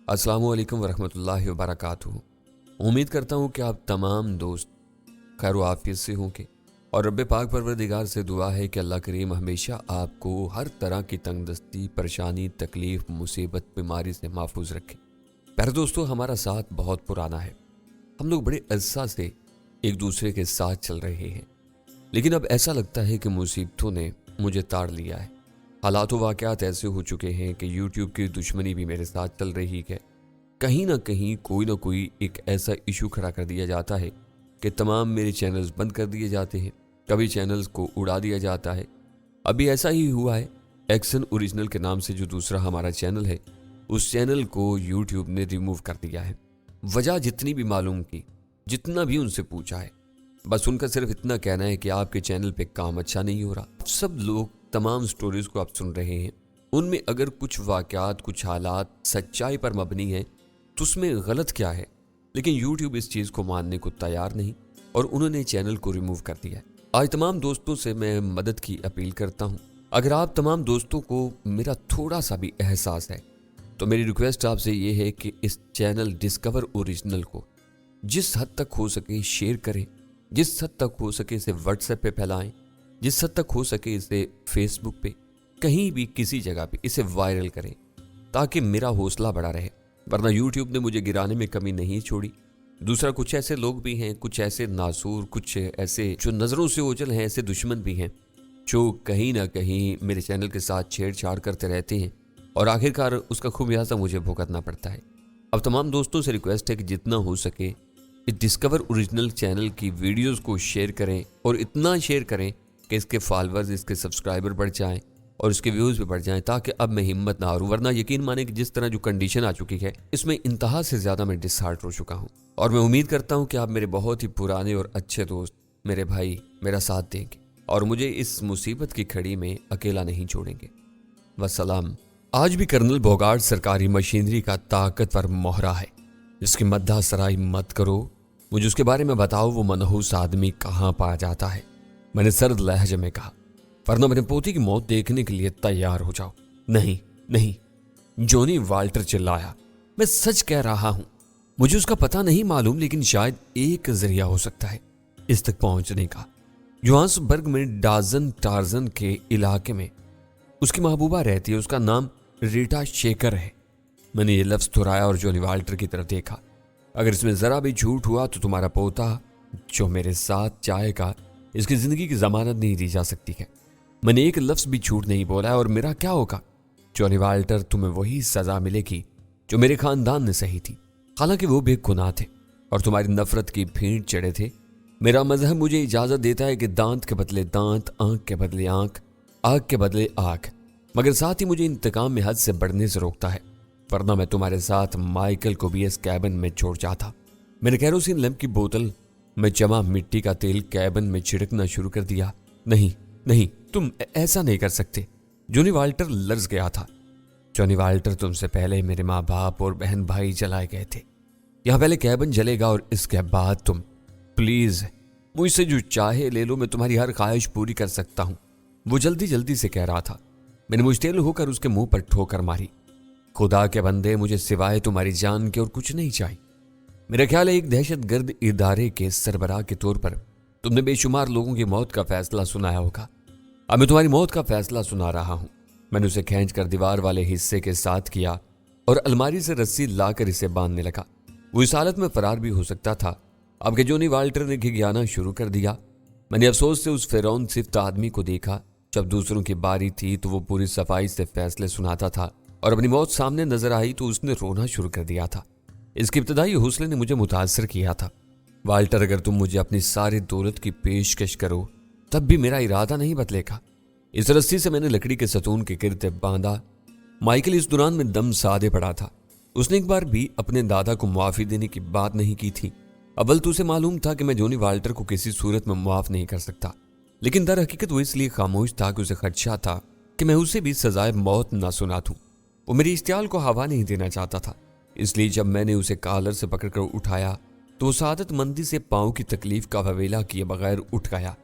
अस्सलामुअलैकुम वरहमतुल्लाहि वबरकातुहू। उम्मीद करता हूँ कि आप तमाम दोस्त खैर व आफियत से होंगे और रब्बे पाक परवरदिगार से दुआ है कि अल्लाह करीम हमेशा आपको हर तरह की तंगदस्ती, परेशानी, तकलीफ, मुसीबत, बीमारी से महफूज रखे। प्यारे दोस्तों, हमारा साथ बहुत पुराना है। हम लोग बड़े अरसा से एक दूसरे के साथ चल रहे हैं, लेकिन अब ऐसा लगता है कि मुसीबतों ने मुझे ताड़ लिया है। हालात व वाक़यात ऐसे हो चुके हैं कि यूट्यूब की दुश्मनी भी मेरे साथ चल रही है। कहीं ना कहीं कोई ना कोई एक ऐसा इशू खड़ा कर दिया जाता है कि तमाम मेरे चैनल्स बंद कर दिए जाते हैं, कभी चैनल्स को उड़ा दिया जाता है। अभी ऐसा ही हुआ है, एक्शन ओरिजिनल के नाम से जो दूसरा हमारा चैनल है, उस चैनल को यूट्यूब ने रिमूव कर दिया है। वजह जितनी भी मालूम की, जितना भी उनसे पूछा है, बस उनका सिर्फ इतना कहना है कि आपके चैनल पे काम अच्छा नहीं हो रहा। सब लोग तमाम स्टोरीज को आप सुन रहे हैं, उनमें अगर कुछ वाकयात, कुछ हालात सच्चाई पर मबनी है तो उसमें गलत क्या है? लेकिन यूट्यूब इस चीज़ को मानने को तैयार नहीं और उन्होंने चैनल को रिमूव कर दिया है। आज तमाम दोस्तों से मैं मदद की अपील करता हूं। अगर आप तमाम दोस्तों को मेरा थोड़ा सा भी एहसास है तो मेरी रिक्वेस्ट आपसे ये है कि इस चैनल डिस्कवर ओरिजिनल को जिस हद तक हो सके शेयर करें, जिस हद तक हो सके इसे व्हाट्सएप पे फैलाएं, जिस हद तक हो सके इसे फेसबुक पे, कहीं भी किसी जगह पे इसे वायरल करें ताकि मेरा हौसला बढ़ा रहे। वरना यूट्यूब ने मुझे गिराने में कमी नहीं छोड़ी। दूसरा, कुछ ऐसे लोग भी हैं, कुछ ऐसे नासूर, कुछ ऐसे जो नज़रों से ओझल हैं, ऐसे दुश्मन भी हैं जो कहीं ना कहीं मेरे चैनल के साथ छेड़छाड़ करते रहते हैं और आखिरकार उसका खुमियाजा मुझे भुगतना पड़ता है। अब तमाम दोस्तों से रिक्वेस्ट है कि जितना हो सके इस डिस्कवर ओरिजिनल चैनल की वीडियोस को शेयर करें और इतना शेयर करें कि इसके फॉलोअर्स, इसके सब्सक्राइबर बढ़ जाएं और इसके व्यूज़ भी बढ़ जाएं, ताकि अब मैं हिम्मत ना हारूं। वरना यकीन माने कि जिस तरह जो कंडीशन आ चुकी है, इसमें इंतहा से ज़्यादा मैं डिसहार्ट हो चुका हूं। और मैं उम्मीद करता हूं कि आप मेरे बहुत ही पुराने और अच्छे दोस्त, मेरे भाई, मेरा साथ देंगे और मुझे इस मुसीबत की खड़ी में अकेला नहीं छोड़ेंगे। वसलाम। आज भी कर्नल बोगार्ड सरकारी मशीनरी का ताकतवर मोहरा है, जिसकी मद्दा सराई मत करो। मुझे उसके बारे में बताओ, वो मनहूस आदमी कहाँ पाया जाता है? मैंने सर्द लहजे में कहा, वरना मेरे पोती की मौत देखने के लिए तैयार हो जाओ। नहीं नहीं, जॉनी वाल्टर चिल्लाया। मैं सच कह रहा हूं, मुझे उसका पता नहीं मालूम, लेकिन शायद एक जरिया हो सकता है इस तक पहुंचने का। जोहान्सबर्ग में डाजन टार्जन के इलाके में उसकी महबूबा रहती है। उसका नाम रीटा शेकर है। मैंने ये लफ्ज दोहराया और जॉनी वाल्टर की तरफ देखा। अगर इसमें जरा भी झूठ हुआ तो तुम्हारा पोता जो मेरे साथ जाएगा, इसकी जिंदगी की जमानत नहीं दी जा सकती है। मैंने एक लफ्ज भी झूठ नहीं बोला और मेरा क्या होगा? जॉनी वाल्टर, तुम्हें वही सजा मिलेगी जो मेरे खानदान ने सही थी, हालांकि वो बेगुनाह थे और तुम्हारी नफरत की भीड़ चढ़े थे। मेरा मजहब मुझे इजाजत देता है कि दांत के बदले दांत, आंख के बदले आंख, आग के बदले आग, मगर साथ ही मुझे इंतकाम में हद से बढ़ने से रोकता है। वरना मैं तुम्हारे साथ माइकल को भी इस कैबिन में छोड़ जाता। मैंने कैरोसिन लैंप की बोतल में जमा मिट्टी का तेल कैबिन में छिड़कना शुरू कर दिया। नहीं नहीं, तुम ऐसा नहीं कर सकते। जॉनी वाल्टर लर्ज गया था। जॉनी वाल्टर, तुमसे पहले मेरे माँ बाप और बहन भाई जलाए गए थे। यहाँ पहले कैबिन जलेगा और इसके बाद तुम। प्लीज मुझसे जो चाहे ले लो, मैं तुम्हारी हर ख्वाहिश पूरी कर सकता हूँ। वो जल्दी जल्दी से कह रहा था। मैंने मुश्तिल होकर उसके मुंह पर ठोकर मारी। खुदा के बंदे, मुझे सिवाय तुम्हारी जान के और कुछ नहीं चाहिए। मेरा ख्याल है एक दहशतगर्द इदारे के सरबराह के तौर पर तुमने बेशुमार लोगों की मौत का फैसला सुनाया होगा। अब मैं तुम्हारी मौत का फैसला सुना रहा हूं। मैंने उसे खींच कर दीवार वाले हिस्से के साथ किया और अलमारी से रस्सी लाकर इसे बांधने लगा। वो इस हालत में फरार भी हो सकता था। अब के जॉनी वाल्टर ने घिघियाना शुरू कर दिया। मैंने अफसोस से उस फिरौन सिफ्त आदमी को देखा। जब दूसरों की बारी थी तो वो पूरी सफाई से फैसले सुनाता था और अपनी मौत सामने नजर आई तो उसने रोना शुरू कर दिया था। इसके इब्तदाई हौसले ने मुझे मुतासर किया था। वाल्टर, अगर तुम मुझे अपनी सारी दौलत की पेशकश करो तब भी मेरा इरादा नहीं बदलेगा। इस रस्सी से मैंने लकड़ी के सतून के गिर्द बांधा। माइकल इस दौरान में दम साधे पड़ा था। उसने एक बार भी अपने दादा को मुआफी देने की बात नहीं की थी। अव्वल तो उसे मालूम था कि मैं जॉनी वाल्टर को किसी सूरत में मुआफ नहीं कर सकता, लेकिन दर हकीकत वो इसलिए खामोश था कि उसे खदशा था कि मैं उसे भी सजाए मौत ना सुना दूं। वो मेरी इश्तियाल को हवा नहीं देना चाहता था। इसलिए जब मैंने उसे कॉलर से पकड़कर उठाया तो वो सादतमंदी से पाँव की तकलीफ का फवेला किए बगैर उठ गया।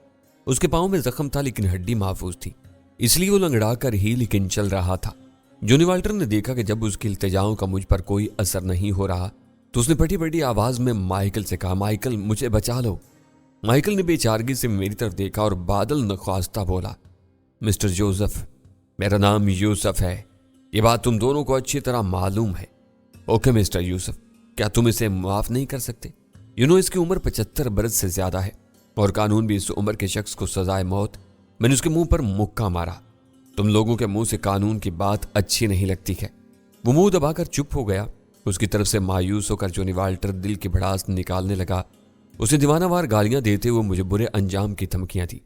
उसके पाँव में जख्म था लेकिन हड्डी महफूज थी, इसलिए वो लंगड़ा कर ही लेकिन चल रहा था। जॉनी वाल्टर ने देखा कि जब उसकी इल्तिजाओं का मुझ पर कोई असर नहीं हो रहा तो उसने फटी फटी आवाज में माइकल से कहा, माइकल मुझे बचा लो। माइकल ने बेचारगी से मेरी तरफ देखा और बादल नख्वास्ता बोला, मिस्टर जोसेफ, मेरा नाम यूसुफ है, ये बात तुम दोनों को अच्छी तरह मालूम है। ओके मिस्टर यूसुफ, क्या तुम इसे माफ नहीं कर सकते? इसकी उम्र 75 बरस से ज्यादा है और कानून भी इस उम्र के शख्स को सजाए मौत। मैंने उसके मुंह पर मुक्का मारा। तुम लोगों के मुंह से कानून की बात अच्छी नहीं लगती है। वो मुंह दबाकर चुप हो गया। उसकी तरफ से मायूस होकर जॉनी वाल्टर दिल की भड़ास निकालने लगा। उसे दीवानावार गालियां देते हुए मुझे बुरे अंजाम की धमकियां दी।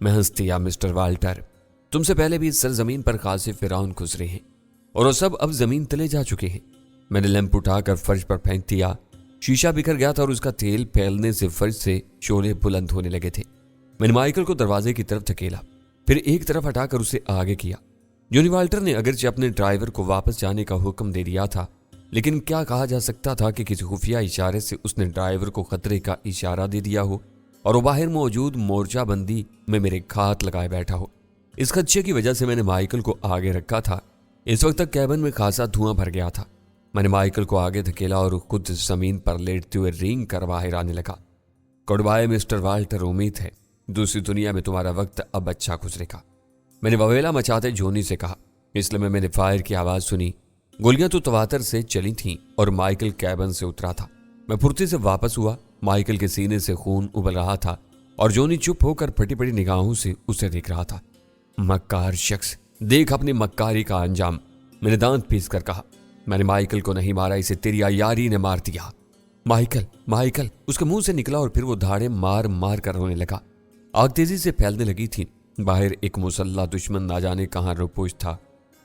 मैं हंस दिया, मिस्टर वाल्टर, तुमसे पहले भी इस सरजमीन पर खासे फिरौन गुजरे हैं और वो सब अब जमीन तले जा चुके हैं। मैंने लैंप उठाकर फर्श पर फेंक दिया। शीशा बिखर गया था और उसका तेल फैलने से फर्श से शोले बुलंद होने लगे थे। मैंने माइकल को दरवाजे की तरफ धकेला, फिर एक तरफ हटाकर उसे आगे किया। जॉनी वाल्टर ने अगरचे अपने ड्राइवर को वापस जाने का हुक्म दे दिया था, लेकिन क्या कहा जा सकता था कि किसी खुफिया इशारे से उसने ड्राइवर को खतरे का इशारा दे दिया हो और वो बाहर मौजूद मोर्चाबंदी में मेरे घात लगाए बैठा हो। इस खदशे की वजह से मैंने माइकल को आगे रखा था। इस वक्त तक कैबिन में खासा धुआं भर गया था। मैंने माइकल को आगे धकेला और खुद जमीन पर लेटते हुए रेंग कर बाहर आने लगा। गुड बाय मिस्टर वाल्टर, उम्मीद है दूसरी दुनिया में तुम्हारा वक्त अब अच्छा गुजरेगा, मैंने ववेला मचाते जॉनी से कहा। इसलिए मैंने फायर की आवाज सुनी। गोलियां तो तवातर से चली थीं और माइकल कैबिन से उतरा था। मैं फुर्ती से वापस हुआ। माइकल के सीने से खून उबल रहा था और जॉनी चुप होकर फटी फटी निगाहों से उसे देख रहा था। मक्कार शख्स, देख अपनी मक्कारी का अंजाम, मैंने दांत पीस कर कहा। मैंने माइकल को नहीं मारा, इसे तेरी यारी ने मार दिया। माइकल माइकल उसके मुंह से निकला और फिर वो धाड़े मार मार कर रोने लगा। आग तेजी से फैलने लगी थी। बाहर एक मुसल्ला दुश्मन ना जाने कहां रुपोश था।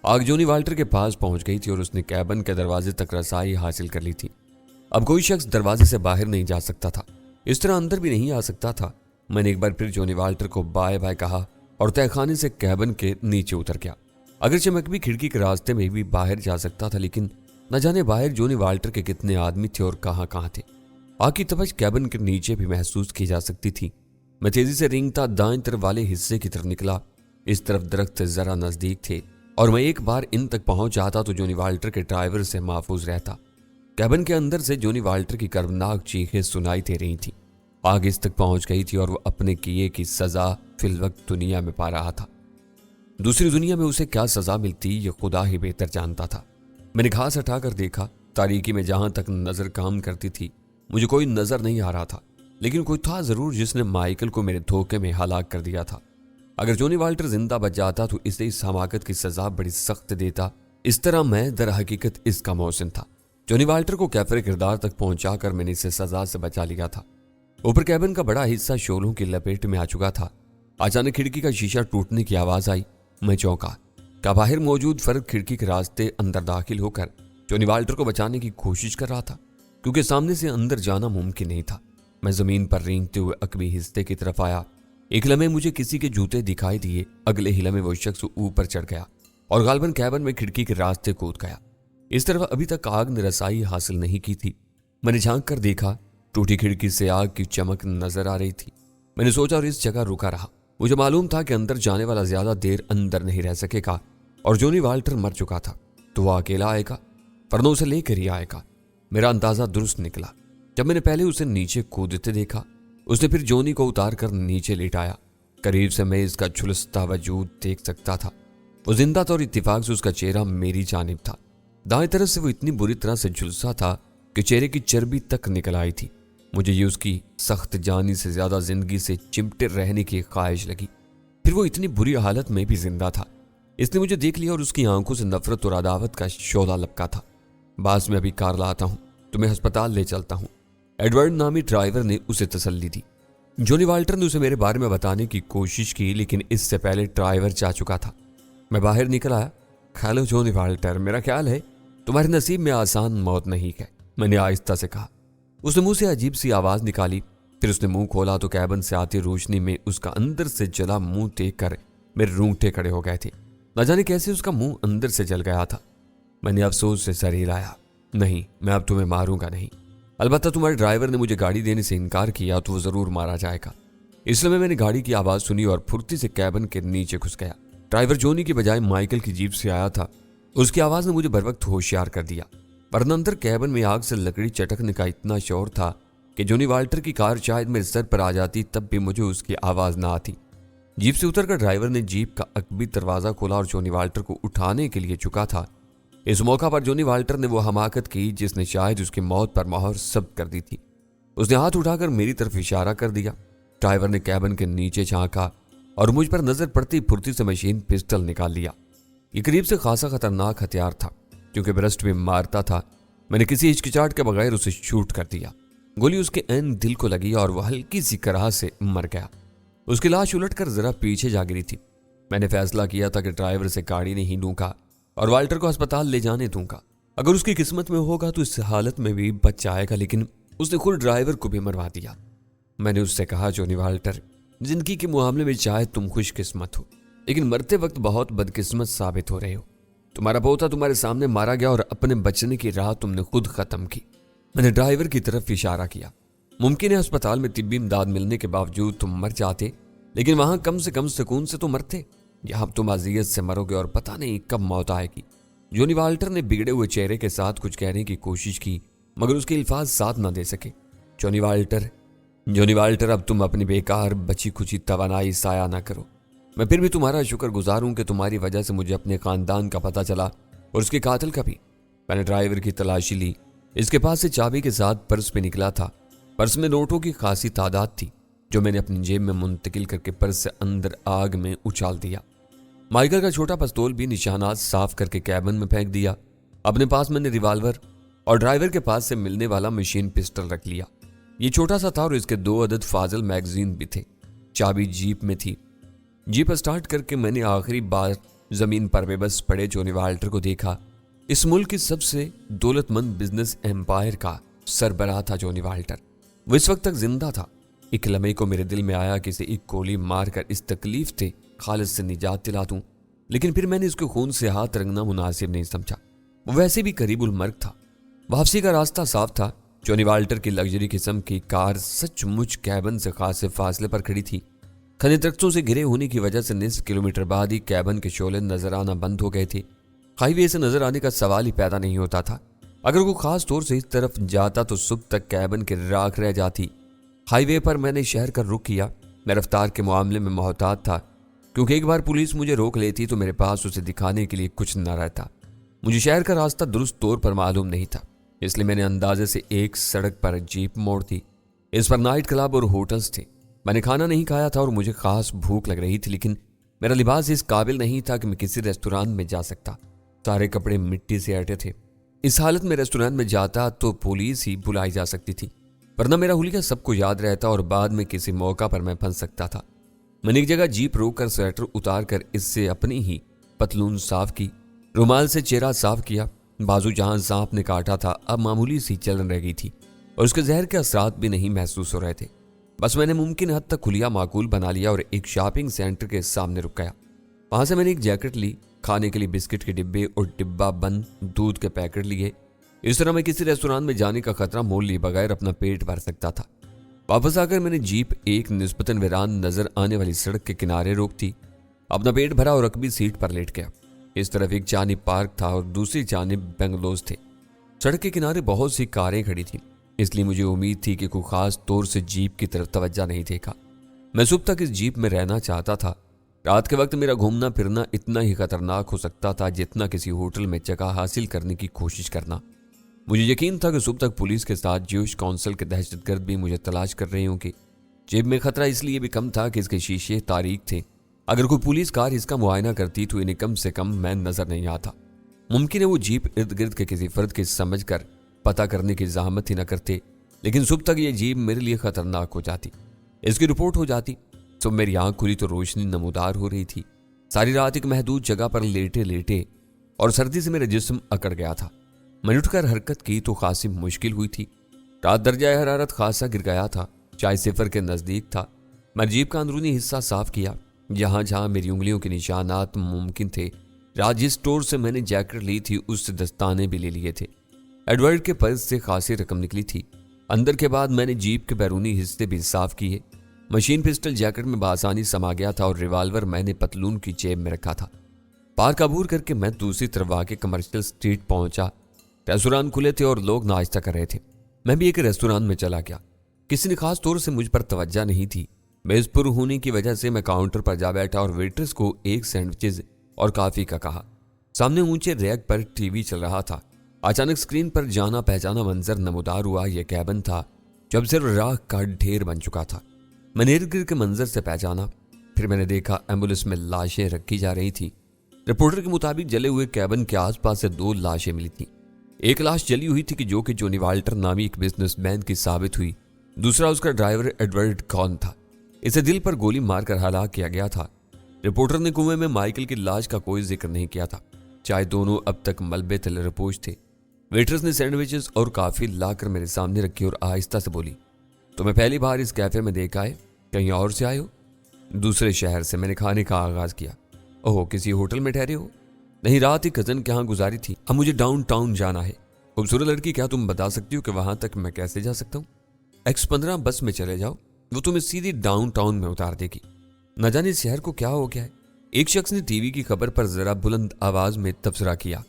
आग जॉनी वाल्टर के पास पहुंच गई थी और उसने कैबिन के दरवाजे तक रसाई हासिल कर ली थी। अब कोई शख्स दरवाजे से बाहर नहीं जा सकता था, इस तरह अंदर भी नहीं आ सकता था। मैंने एक बार फिर जॉनी वाल्टर को बाय बाय कहा और तहखाने से कैबिन के नीचे उतर गया। अगरचे मैं भी खिड़की के रास्ते में भी बाहर जा सकता था, लेकिन न जाने बाहर जॉनी वाल्टर के कितने आदमी थे और कहां थे। आग की तपश कैबिन के नीचे भी महसूस की जा सकती थी। मैं तेजी से रेंगता दाएं तरफ वाले हिस्से की तरफ निकला। इस तरफ दरख्त जरा नजदीक थे और मैं एक बार इन तक पहुंच जाता तो जॉनी वाल्टर के ड्राइवर से महफूज रहता। कैबिन के अंदर से जॉनी वाल्टर की कर्मनाक चीखें सुनाई दे रही थी। आग इस तक पहुंच गई थी और वो अपने किए की सजा फिलवक्त दुनिया में पा रहा था। दूसरी दुनिया में उसे क्या सजा मिलती ये खुदा ही बेहतर जानता था। मैंने घास हटाकर देखा। तारीकी में जहां तक नजर काम करती थी मुझे कोई नजर नहीं आ रहा था, लेकिन कोई था जरूर जिसने माइकल को मेरे धोखे में हलाक कर दिया था। अगर जॉनी वाल्टर जिंदा बच जाता तो इसे इस हमाकत की सजा बड़ी सख्त देता। इस तरह मैं दर हकीकत इसका मौसिन था। जॉनी वाल्टर को कैफरे किरदार तक पहुंचाकर मैंने इसे सजा से बचा लिया था। ऊपर कैबिन का बड़ा हिस्सा शोलों की लपेट में आ चुका था। अचानक खिड़की का शीशा टूटने की आवाज आई। मैं चौंका। क्या बाहर मौजूद फर्द खिड़की के रास्ते अंदर दाखिल होकर जॉनी वाल्टर को बचाने की कोशिश कर रहा था? क्योंकि सामने से अंदर जाना मुमकिन नहीं था। मैं जमीन पर रेंगते हुए अकबी हिस्से की तरफ आया। एक लम्हे मुझे किसी के जूते दिखाई दिए। अगले ही लम्हे वो शख्स ऊपर चढ़ गया और गालबन कैबिन में खिड़की के रास्ते कूद गया। इस तरफ अभी तक आग ने रसाई हासिल नहीं की थी। मैंने झांक कर देखा, टूटी खिड़की से आग की चमक नजर आ रही थी। मैंने सोचा और इस जगह रुका रहा। मुझे मालूम था कि अंदर जाने वाला ज्यादा देर अंदर नहीं रह सकेगा और जॉनी वाल्टर मर चुका था तो वह अकेला आएगा, वरना उसे लेकर ही आएगा। मेरा अंदाजा दुरुस्त निकला। जब मैंने पहले उसे नीचे कूदते देखा, उसने फिर जॉनी को उतार कर नीचे लेटाया। करीब से मैं इसका झुलसता वजूद देख सकता था। वो जिंदा था और इत्तेफाक से उसका चेहरा मेरी जानिब था। दाएं तरफ से वो इतनी बुरी तरह से झुलसा था कि चेहरे की चर्बी तक निकल आई थी। मुझे ये उसकी सख्त जानी से ज्यादा जिंदगी से चिमटे रहने की ख्वाहिश लगी। फिर वो इतनी बुरी हालत में भी जिंदा था। इसने मुझे देख लिया और उसकी आंखों से नफरत और अदावत का शोला लपका था। बास में अभी कार लाता हूं, तुम्हें अस्पताल ले चलता हूं, एडवर्ड नामी ड्राइवर ने उसे तसल्ली दी। जॉनी वाल्टर ने उसे मेरे बारे में बताने की कोशिश की, लेकिन इससे पहले ड्राइवर जा चुका था। मैं बाहर निकल आया। हेलो जॉनी वाल्टर, मेरा ख्याल है तुम्हारे नसीब में आसान मौत नहीं है, मैंने आहिस्ता से कहा। उसने मुंह से अजीब सी आवाज निकाली। फिर उसने मुंह खोला तो कैबिन से आती रोशनी में उसका अंदर से जला मुंह देखकर मेरे रूंगटे खड़े हो गए थे। न जाने कैसे उसका मुंह अंदर से जल गया था। मैंने अफसोस से सर हिलाया। नहीं, मैं अब तुम्हें मारूंगा नहीं। अलबत्ता तुम्हारे ड्राइवर ने मुझे गाड़ी देने से इनकार किया तो वो जरूर मारा जाएगा। इसलिए मैंने गाड़ी की आवाज सुनी और फुर्ती से कैबिन के नीचे घुस गया। ड्राइवर जॉनी की बजाय माइकल की जीप से आया था। उसकी आवाज ने मुझे बर वक्त होशियार कर दिया, वरना अंदर कैबिन में आग से लकड़ी चटकने का इतना शोर था कि जॉनी वाल्टर की कार शायद मेरे सर पर आ जाती तब भी मुझे उसकी आवाज ना आती। जीप से उतरकर ड्राइवर ने जीप का अकबी दरवाजा खोला और जॉनी वाल्टर को उठाने के लिए झुका था। इस मौका पर जॉनी वाल्टर ने वो हमाकत की जिसने शायद उसकी मौत पर मोहर सब्त कर दी थी। उसने हाथ उठाकर मेरी तरफ इशारा कर दिया। ड्राइवर ने कैबिन के नीचे झांका और मुझ पर नजर पड़ती फुर्ती से मशीन पिस्टल निकाल लिया। ये करीब से खासा खतरनाक हथियार था, क्योंकि ब्रस्ट में मारता था। मैंने किसी हिचकिचाहट के बगैर उसे शूट कर दिया। गोली उसके ऐन दिल को लगी और वह हल्की सी कराह से मर गया। उसकी लाश उलटकर जरा पीछे जा गिरी थी। मैंने फैसला किया था कि ड्राइवर से गाड़ी नहीं लूंगा और वाल्टर को अस्पताल ले जाने दूंगा। अगर उसकी किस्मत में होगा तो इस हालत में भी बच जाएगा, लेकिन उसने खुद ड्राइवर को भी मरवा दिया। मैंने उससे कहा, जॉनी वाल्टर, जिंदगी के मामले में चाहे तुम खुशकिस्मत हो, लेकिन मरते वक्त बहुत बदकिस्मत साबित हो रहे हो। तुम्हारा पोता तुम्हारे सामने मारा गया और अपने बचने की राह तुमने खुद खत्म की। मैंने ड्राइवर की तरफ इशारा किया। मुमकिन है अस्पताल में तिब्बी इमदाद मिलने के बावजूद तुम मर जाते, लेकिन वहां कम से कम सुकून से तो मरते। यहां तुम अजियत से मरोगे और पता नहीं कब मौत आएगी। जॉनी वाल्टर ने बिगड़े हुए चेहरे के साथ कुछ कहने की कोशिश की, मगर उसके अल्फाज साथ न दे सके। जॉनी वाल्टर, अब तुम अपनी बेकार बची खुची तवानाई साया ना करो। मैं फिर भी तुम्हारा शुक्रगुजार हूं कि तुम्हारी वजह से मुझे अपने खानदान का पता चला और उसके कातिल का भी। मैंने ड्राइवर की तलाशी ली। इसके पास से चाबी के साथ पर्स पे निकला था। पर्स में नोटों की खासी तादाद थी, जो मैंने अपनी जेब में मुंतकिल करके पर्स से अंदर आग में उछाल दिया। माइकल का छोटा पिस्तौल भी निशानात साफ करके कैबिन में फेंक दिया। अपने पास मैंने रिवाल्वर और ड्राइवर के पास से मिलने वाला मशीन पिस्टल रख लिया। ये छोटा सा था और इसके 2 अदद फाजल मैगजीन भी थे। चाबी जीप में थी। जीप स्टार्ट करके मैंने आखिरी बार जमीन पर बेबस पड़े जॉनी वाल्टर को देखा। इस मुल्क की सबसे दौलतमंद बिजनेस एम्पायर का सरबराह था जॉनी वाल्टर। वो इस वक्त तक जिंदा था। एक लम्हे को मेरे दिल में आया कि इसे एक गोली मारकर इस तकलीफ से खालिद से निजात दिला दूं, लेकिन फिर मैंने इसके खून से हाथ रंगना मुनासिब नहीं समझा। वो वैसे भी करीबुल मर्ग था। वापसी का रास्ता साफ था। जॉनी वाल्टर की लग्जरी किस्म की कार सचमुच कैबिन से खासे फासले पर खड़ी थी। घने दरख्तों से घिरे होने की वजह से निस्फ किलोमीटर बाद ही कैबिन के शोले नजर आना बंद हो गए थे। हाईवे से नजर आने का सवाल ही पैदा नहीं होता था। अगर वो खास तौर से इस तरफ जाता तो सुबह तक कैबिन की राख रह जाती। हाईवे पर मैंने शहर का रुख किया। मैं रफ्तार के मामले में मोहतात था, क्योंकि एक बार पुलिस मुझे रोक लेती तो मेरे पास उसे दिखाने के लिए कुछ न रहता। मुझे शहर का रास्ता दुरुस्त तौर पर मालूम नहीं था, इसलिए मैंने अंदाजे से एक सड़क पर जीप मोड़ दी। इस पर नाइट क्लब और होटल्स थे। मैंने खाना नहीं खाया था और मुझे खास भूख लग रही थी, लेकिन मेरा लिबास इस काबिल नहीं था कि मैं किसी रेस्टोरेंट में जा सकता। सारे कपड़े मिट्टी से अटे थे। इस हालत में रेस्टोरेंट में जाता तो पुलिस ही बुलाई जा सकती थी, वरना मेरा हुलिया सबको याद रहता और बाद में किसी मौका पर मैं फंस सकता था। मैंने एक जगह जीप रोककर स्वेटर उतार कर इससे अपनी ही पतलून साफ की, रुमाल से चेहरा साफ किया। बाजू जहां सांप ने काटा था अब मामूली सी चलन रह गई थी और उसके जहर के असरात भी नहीं महसूस हो रहे थे। बस मैंने मुमकिन हद तक खुलिया माकूल बना लिया और एक शॉपिंग सेंटर के सामने रुक गया। वहां से मैंने एक जैकेट ली, खाने के लिए बिस्किट के डिब्बे और डिब्बा बंद दूध के पैकेट लिए। इस तरह मैं किसी रेस्टोरेंट में जाने का खतरा मोल लिए बगैर अपना पेट भर सकता था। वापस आकर मैंने जीप एक निस्बतन वीरान नजर आने वाली सड़क के किनारे रोक दी। अपना पेट भरा और रकबी सीट पर लेट गया। इस तरफ एक जानिब पार्क था और दूसरी जानिब बंगलोज थे। सड़क के किनारे बहुत सी कारें खड़ी थी, इसलिए मुझे उम्मीद थी कि कोई खास तौर से जीप की तरफ तवज्जो नहीं देखा। मैं सुबह तक इस जीप में रहना चाहता था। रात के वक्त मेरा घूमना फिरना इतना ही खतरनाक हो सकता था जितना किसी होटल में जगह हासिल करने की कोशिश करना। मुझे यकीन था कि सुबह तक पुलिस के साथ ज्यूश काउंसिल के दहशतगर्द भी मुझे तलाश कर रहे होंगे। जेब में खतरा इसलिए भी कम था कि इसके शीशे तारीक थे। अगर कोई पुलिस कार इसका मुआयना करती तो इन्हें कम से कम मैं नजर नहीं आता। मुमकिन है वो जीप इर्द गिर्द के किसी फर्द के समझ कर पता करने की जहमत ही न करते, लेकिन सुबह तक ये जीप मेरे लिए खतरनाक हो जाती। इसकी रिपोर्ट हो जाती। सुबह मेरी आंख खुली तो रोशनी नमूदार हो रही थी। सारी रात एक महदूद जगह पर लेटे लेटे और सर्दी से मेरा जिस्म अकड़ गया था। मैंने उठकर हरकत की तो खासी मुश्किल हुई थी। रात दर्जा हरारत खासा गिर गया था। चाय सिफर के नजदीक था। मैं जीप का अंदरूनी हिस्सा साफ किया, जहां जहां मेरी उंगलियों के निशानात मुमकिन थे। रात जिस स्टोर से मैंने जैकेट ली थी उससे दस्ताने भी ले लिए थे। एडवर्ड के पर्स से खासी रकम निकली थी। अंदर के बाद मैंने जीप के बैरूनी हिस्से भी साफ किए। मशीन पिस्टल जैकेट में बासानी समा गया था और रिवाल्वर मैंने पतलून की जेब में रखा था। पार्क अबूर करके मैं दूसरी तरफ आके कमर्शियल स्ट्रीट पहुंचा। रेस्टोरेंट खुले थे और लोग नाश्ता कर रहे थे। मैं भी एक रेस्टोरेंट में चला गया। किसी ने खास तौर से मुझ पर तवज्जो नहीं थी। मेजपुर होने की वजह से मैं काउंटर पर जा बैठा और वेट्रेस को एक सैंडविचेज और कॉफी का कहा। सामने ऊंचे रैक पर टीवी चल रहा था। अचानक स्क्रीन पर जाना पहचाना मंजर नमूदार हुआ। यह कैबिन था जब सिर्फ राख का ढेर बन चुका था। मैंने इर्द गिर्द के मंजर से पहचाना। फिर मैंने देखा एम्बुलेंस में लाशें रखी जा रही थी। रिपोर्टर के मुताबिक जले हुए कैबिन के आसपास से 2 लाशें मिली थी। एक लाश जली हुई थी जो कि जोनी वाल्टर नामी एक बिजनेसमैन की साबित हुई। दूसरा उसका ड्राइवर एडवर्ड कॉन था। इसे दिल पर गोली मारकर हलाक किया गया था। रिपोर्टर ने कुएं में माइकल की लाश का कोई जिक्र नहीं किया था, चाहे दोनों अब तक मलबे तले रिपोज थे। वेटर्स ने सैंडविचेस और कॉफी लाकर मेरे सामने रखी और आहिस्ता से बोली, तुम्हें पहली बार इस कैफे में देखा है? कहीं और से आए हो? दूसरे शहर से। मैंने खाने का आगाज किया। ओह, किसी होटल में ठहरे हो? नहीं, रात ही कजन के यहाँ गुजारी थी। अब मुझे डाउनटाउन जाना है। खूबसूरत लड़की, क्या तुम बता सकती हो कि वहां तक मैं कैसे जा सकता हूँ? X15 बस में चले जाओ, वो तुम्हें सीधी डाउनटाउन में उतार देगी। न जाने इस शहर को क्या हो गया है। एक शख्स ने टीवी की खबर पर जरा बुलंद आवाज में तबसरा किया,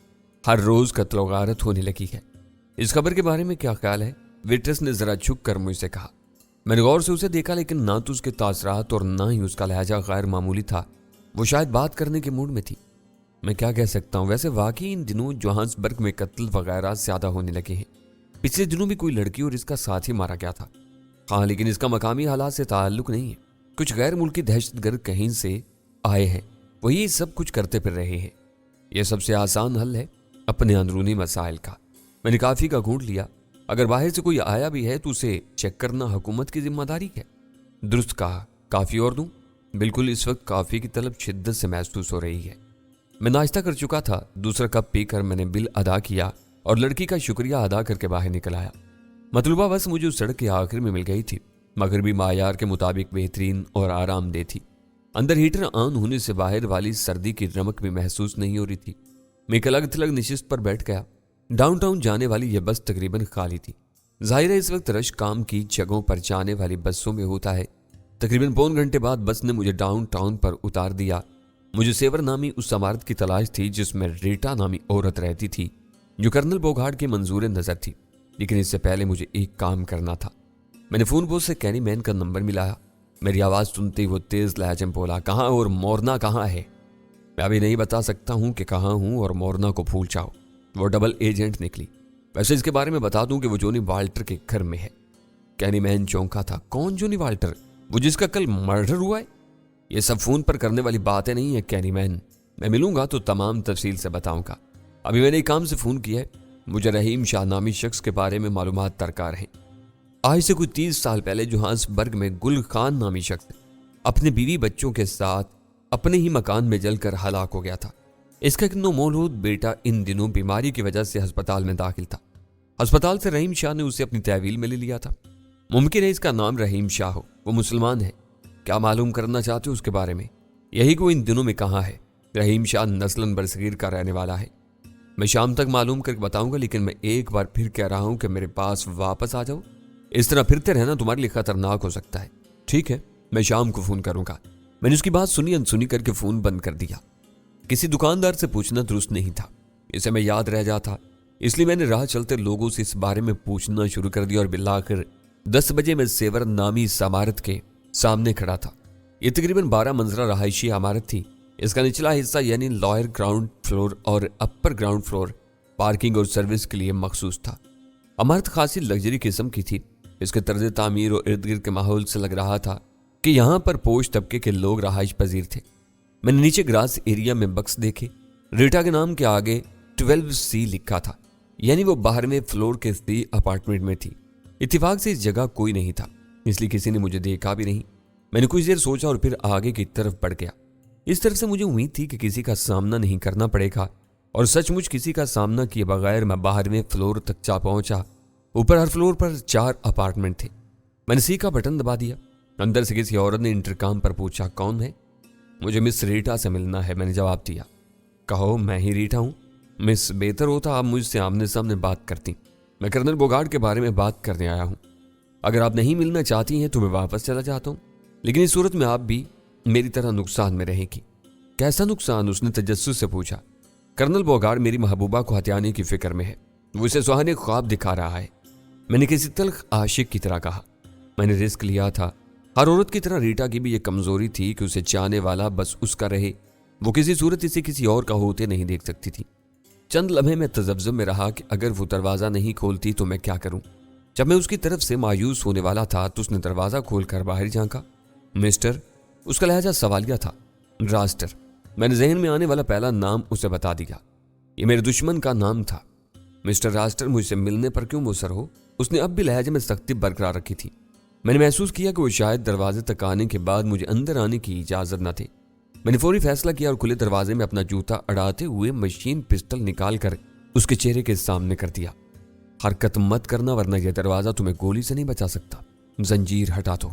हर रोज कत्ल व गारत होने लगी है। इस खबर के बारे में क्या ख्याल है? वेट्रेस ने जरा झुक कर मुझसे कहा। मैंने गौर से उसे देखा, लेकिन ना तो उसके तासरात और ना ही उसका लहजा गैर मामूली था। वो शायद बात करने के मूड में थी। मैं क्या कह सकता हूँ, वैसे वाकई इन दिनों जोहान्सबर्ग में कत्ल वगैरह ज्यादा होने लगे हैं। पिछले दिनों भी कोई लड़की और इसका साथी मारा गया था। हाँ, लेकिन इसका मकामी हालात से ताल्लुक नहीं है। कुछ गैर मुल्की दहशतगर्द कहीं से आए हैं, वही सब कुछ करते फिर रहे हैं। यह सबसे आसान हल है अपने अंदरूनी मसाइल का। मैंने काफी का घूंट लिया। अगर बाहर से कोई आया भी है तो उसे चेक करना हुकूमत की जिम्मेदारी है। दुरुस्त कहा। काफी और दूं? बिल्कुल, इस वक्त काफी की तलब शिद्दत से महसूस हो रही है। मैं नाश्ता कर चुका था। दूसरा कप पीकर मैंने बिल अदा किया और लड़की का शुक्रिया अदा करके बाहर निकल आया। मतलूबा बस मुझे उस सड़क के आखिर में मिल गई थी। मगरबी मायार के मुताबिक बेहतरीन और आरामदेह थी। अंदर हीटर ऑन होने से बाहर वाली सर्दी की रमक भी महसूस नहीं हो रही थी। मैं एक अलग थलग नशिस्त पर बैठ गया। डाउनटाउन जाने वाली यह बस तकरीबन खाली थी। जाहिर है इस वक्त रश काम की जगहों पर जाने वाली बसों में होता है। तकरीबन पौन घंटे बाद बस ने मुझे डाउनटाउन पर उतार दिया। मुझे सेवर नामी उस इमारत की तलाश थी जिसमें रीटा नामी औरत रहती थी, जो कर्नल बोगार्ड की मंजूर नजर थी। लेकिन इससे पहले मुझे एक काम करना था। मैंने फोन बॉक्स से कैनी मैन का नंबर मिलाया। मेरी आवाज सुनते ही वो तेज लहजे में बोला, कहाँ और मोरना कहाँ है? मैं अभी नहीं बता सकता हूँ कि कहाँ हूँ और मोरना को भूल जाओ। वो डबल एजेंट निकली। वैसे इसके बारे में बता दूं कि वो जोनी वाल्टर के घर में है। कैनी मैन चौंका था। कौन जोनी वाल्टर? वो जिसका कल मर्डर हुआ है? ये सब फोन पर करने वाली बातें नहीं है कैनी मैन। मैं मिलूंगा तो तमाम तफसील से बताऊंगा। अभी मैंने एक काम से फोन किया है। मुझे रहीम शाह नामी शख्स के बारे में मालूमात दरकार है। आज से कुछ 30 साल पहले जोहान्सबर्ग में गुल खान नामी शख्स अपने बीवी बच्चों के साथ अपने ही मकान में जलकर हलाक हो गया था। इसका एक नौमौलूद बेटा इन दिनों बीमारी की वजह से अस्पताल में दाखिल था। अस्पताल से रहीम शाह ने उसे अपनी तहवील में ले लिया था। मुमकिन है इसका नाम रहीम शाह हो। वो मुसलमान है। क्या मालूम करना चाहते हो उसके बारे में? यही को इन दिनों में कहाँ है। रहीम शाह नस्लन बरसगीर का रहने वाला है। मैं शाम तक मालूम करके बताऊंगा, लेकिन मैं एक बार फिर कह रहा हूं कि मेरे पास वापस आ जाओ। इस तरह फिरते रहना तुम्हारे लिए खतरनाक हो सकता है। ठीक है, मैं शाम को फोन करूंगा। मैंने उसकी बात सुनी अनसुनी करके फोन बंद कर दिया। किसी दुकानदार से पूछना दुरुस्त नहीं था। इसे मैं याद रह जाता, इसलिए मैंने राह चलते लोगों से इस बारे में पूछना शुरू कर दिया और बिलाकर 10 बजे मैं सेवर नामी इस इमारत के सामने खड़ा था। यह तकरीबन 12 मंजिला रहायशी इमारत थी। इसका निचला हिस्सा यानी लोअर ग्राउंड फ्लोर और अपर ग्राउंड फ्लोर पार्किंग और सर्विस के लिए मखसूस था। इमारत खासी लग्जरी किस्म की थी। इसके तर्ज तामीर और इर्द गिर्द के माहौल से लग रहा था कि यहाँ पर पोश तबके के लोग रहाइश पजीर थे। मैंने नीचे ग्रास एरिया में बक्स देखे। रीटा के नाम के आगे 12C लिखा था, यानी वो 12वें फ्लोर के C अपार्टमेंट में थी। इत्तेफाक से इस जगह कोई नहीं था, इसलिए किसी ने मुझे देखा भी नहीं। मैंने कुछ देर सोचा और फिर आगे की तरफ बढ़ गया। इस तरफ से मुझे उम्मीद थी कि किसी का सामना नहीं करना पड़ेगा, और सचमुच किसी का सामना किए बगैर मैं 12वें फ्लोर तक जा पहुंचा। ऊपर हर फ्लोर पर 4 अपार्टमेंट थे। मैंने C का बटन दबा दिया। अंदर से किसी औरत ने इंटरकॉम पर पूछा, कौन है? मुझे मिस रीटा से मिलना है, मैंने जवाब दिया। कहो, मैं ही रीटा हूं। मिस, बेहतर होता आप मुझसे आमने सामने बात करती। मैं कर्नल बोगार्ड के बारे में बात करने आया हूं। अगर आप नहीं मिलना चाहती हैं तो मैं वापस चला जाता हूं, लेकिन इस सूरत में आप भी मेरी तरह नुकसान में रहेगी। कैसा नुकसान? उसने तजस्सुस से पूछा। कर्नल बोगार्ड मेरी महबूबा को हत्याने की फिक्र में है। वो इसे सुहाने ख्वाब दिखा रहा है। मैंने किसी तल्ख आशिक की तरह कहा। मैंने रिस्क लिया था। हर औरत की तरह रीटा की भी ये कमजोरी थी कि उसे चाहने वाला बस उसका रहे। वो किसी सूरत इसे किसी और का होते नहीं देख सकती थी। चंद लम्हे में तजब्जुब में रहा कि अगर वो दरवाजा नहीं खोलती तो मैं क्या करूं। जब मैं उसकी तरफ से मायूस होने वाला था तो उसने दरवाजा खोलकर बाहर झांका। मिस्टर, उसका लहजा सवालिया था। रास्टर, मैंने जहन में आने वाला पहला नाम उसे बता दिया। ये मेरे दुश्मन का नाम था। मिस्टर रास्टर, मुझसे मिलने पर क्यों मुसर हो? उसने अब भी लहजे में सख्ती बरकरार रखी थी। मैंने महसूस किया कि वो शायद दरवाजे तक आने के बाद मुझे अंदर आने की इजाजत न थे। मैंने फौरी फैसला किया और खुले दरवाजे में अपना जूता अड़ाते हुए मशीन पिस्टल निकालकर उसके चेहरे के सामने कर दिया। हरकत मत करना वरना यह दरवाजा तुम्हें गोली से नहीं बचा सकता। जंजीर हटा दो।